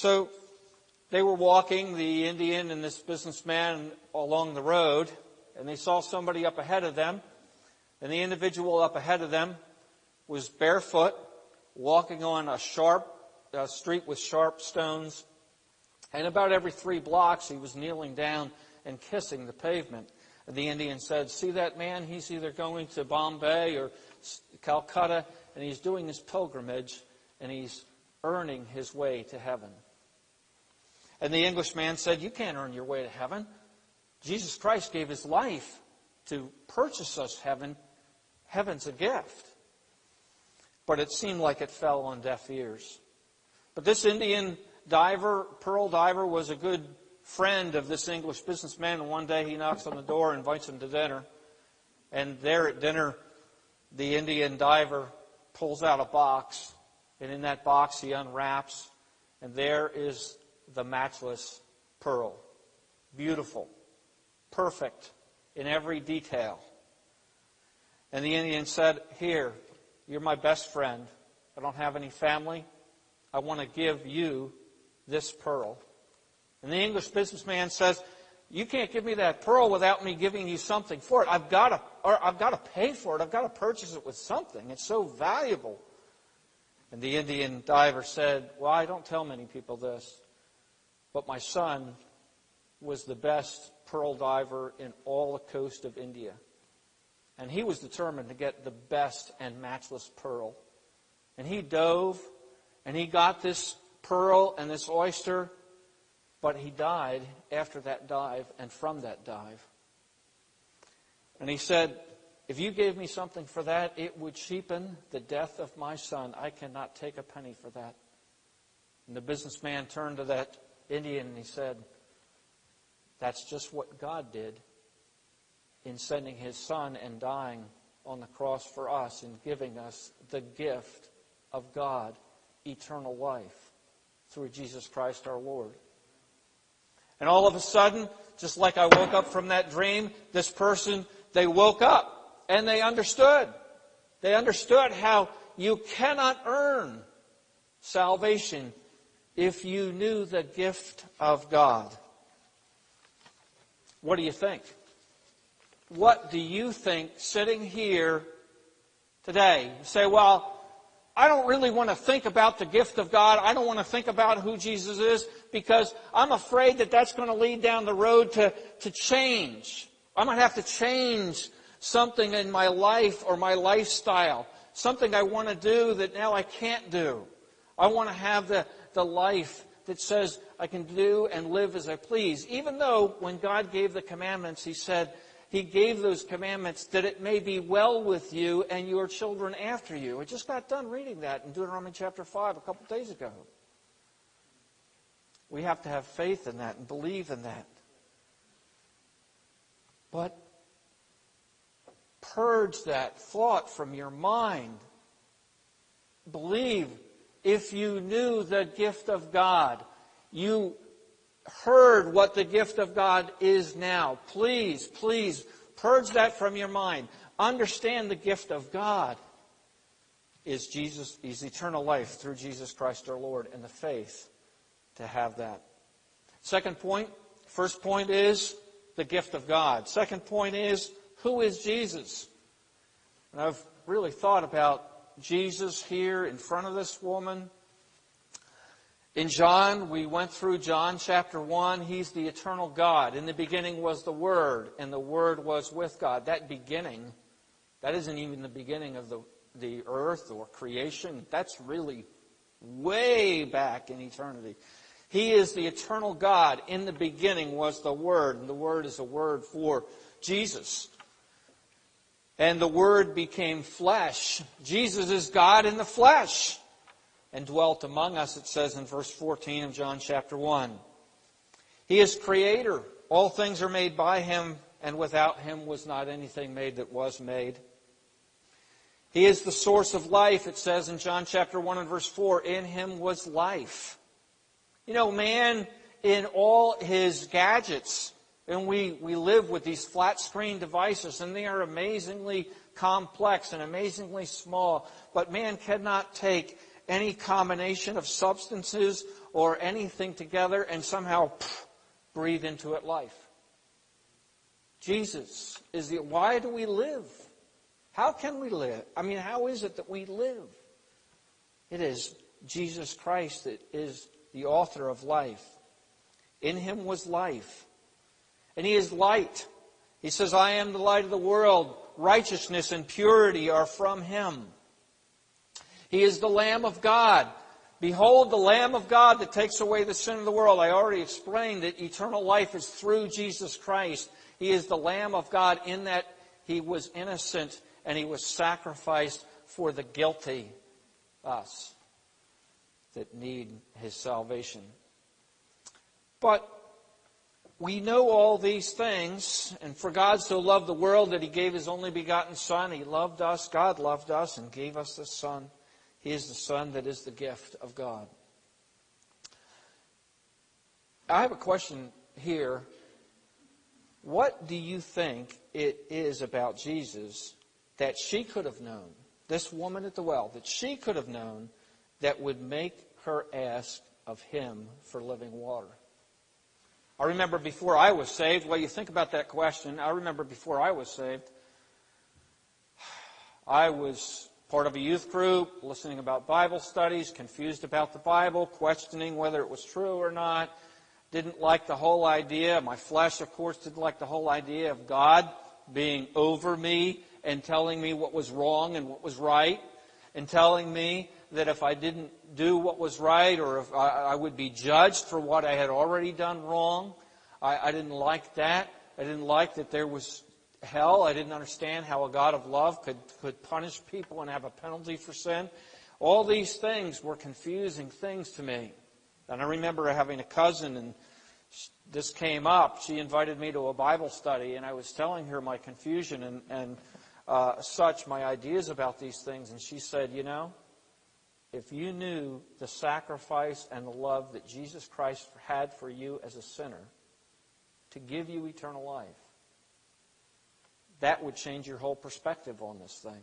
So they were walking, the Indian and this businessman, along the road, and they saw somebody up ahead of them. And the individual up ahead of them was barefoot, walking on a street with sharp stones. And about every 3 blocks, he was kneeling down and kissing the pavement. And the Indian said, "See that man? He's either going to Bombay or Calcutta, and he's doing his pilgrimage, and he's earning his way to heaven." And the Englishman said, "You can't earn your way to heaven. Jesus Christ gave his life to purchase us heaven. Heaven's a gift." But it seemed like it fell on deaf ears. But this Indian diver, pearl diver, was a good friend of this English businessman. And one day he knocks on the door, invites him to dinner. And there at dinner, the Indian diver pulls out a box. And in that box he unwraps. And there is the matchless pearl. Beautiful. Perfect in every detail. And the Indian said, "Here, you're my best friend. I don't have any family. I want to give you this pearl." And the English businessman says, "You can't give me that pearl without me giving you something for it. I've got to pay for it. I've got to purchase it with something. It's so valuable." And the Indian diver said, "Well, I don't tell many people this, but my son was the best pearl diver in all the coast of India. And he was determined to get the best and matchless pearl. And he dove, and he got this pearl and this oyster, but he died after that dive and from that dive. And he said, if you gave me something for that, it would cheapen the death of my son. I cannot take a penny for that." And the businessman turned to that Indian and he said, "That's just what God did in sending his son and dying on the cross for us and giving us the gift of God, eternal life, through Jesus Christ our Lord." And all of a sudden, just like I woke up from that dream, this person, they woke up and they understood. They understood how you cannot earn salvation if you knew the gift of God. What do you think? What do you think sitting here today? You say, well, I don't really want to think about the gift of God. I don't want to think about who Jesus is because I'm afraid that that's going to lead down the road to change. I might have to change something in my life or my lifestyle. Something I want to do that now I can't do. I want to have the life that says I can do and live as I please. Even though when God gave the commandments, He said, He gave those commandments that it may be well with you and your children after you. I just got done reading that in Deuteronomy chapter 5 a couple days ago. We have to have faith in that and believe in that. But purge that thought from your mind. Believe, if you knew the gift of God, you heard what the gift of God is now. Please, please, purge that from your mind. Understand the gift of God is Jesus, is eternal life through Jesus Christ our Lord, and the faith to have that. Second point, first point is the gift of God. Second point is, who is Jesus? And I've really thought about Jesus here in front of this woman. In John, we went through John chapter 1. He's the eternal God. In the beginning was the Word, and the Word was with God. That beginning, that isn't even the beginning of the earth or creation. That's really way back in eternity. He is the eternal God. In the beginning was the Word, and the Word is a word for Jesus. And the Word became flesh. Jesus is God in the flesh. And dwelt among us, it says in verse 14 of John chapter 1. He is Creator. All things are made by Him, and without Him was not anything made that was made. He is the source of life, it says in John chapter 1 and verse 4. In Him was life. You know, man, in all his gadgets, and we live with these flat screen devices, and they are amazingly complex and amazingly small, but man cannot take any combination of substances or anything together and somehow breathe into it life. Jesus is the... Why do we live? How can we live? I mean, how is it that we live? It is Jesus Christ that is the author of life. In Him was life. And He is light. He says, I am the light of the world. Righteousness and purity are from Him. He is the Lamb of God. Behold, the Lamb of God that takes away the sin of the world. I already explained that eternal life is through Jesus Christ. He is the Lamb of God in that He was innocent and He was sacrificed for the guilty, us, that need His salvation. But we know all these things, and for God so loved the world that He gave His only begotten Son. He loved us, God loved us, and gave us the Son. He is the Son that is the gift of God. I have a question here. What do you think it is about Jesus that she could have known, this woman at the well, that she could have known that would make her ask of Him for living water? I remember before I was saved, well, you think about that question. I remember before I was saved, I was part of a youth group, listening about Bible studies, confused about the Bible, questioning whether it was true or not. Didn't like the whole idea. My flesh, of course, didn't like the whole idea of God being over me and telling me what was wrong and what was right, and telling me that if I didn't do what was right or if I would be judged for what I had already done wrong. I didn't like that. I didn't like that there was hell. I didn't understand how a God of love could punish people and have a penalty for sin. All these things were confusing things to me. And I remember having a cousin, and this came up. She invited me to a Bible study, and I was telling her my confusion and my ideas about these things. And she said, you know, if you knew the sacrifice and the love that Jesus Christ had for you as a sinner to give you eternal life, that would change your whole perspective on this thing.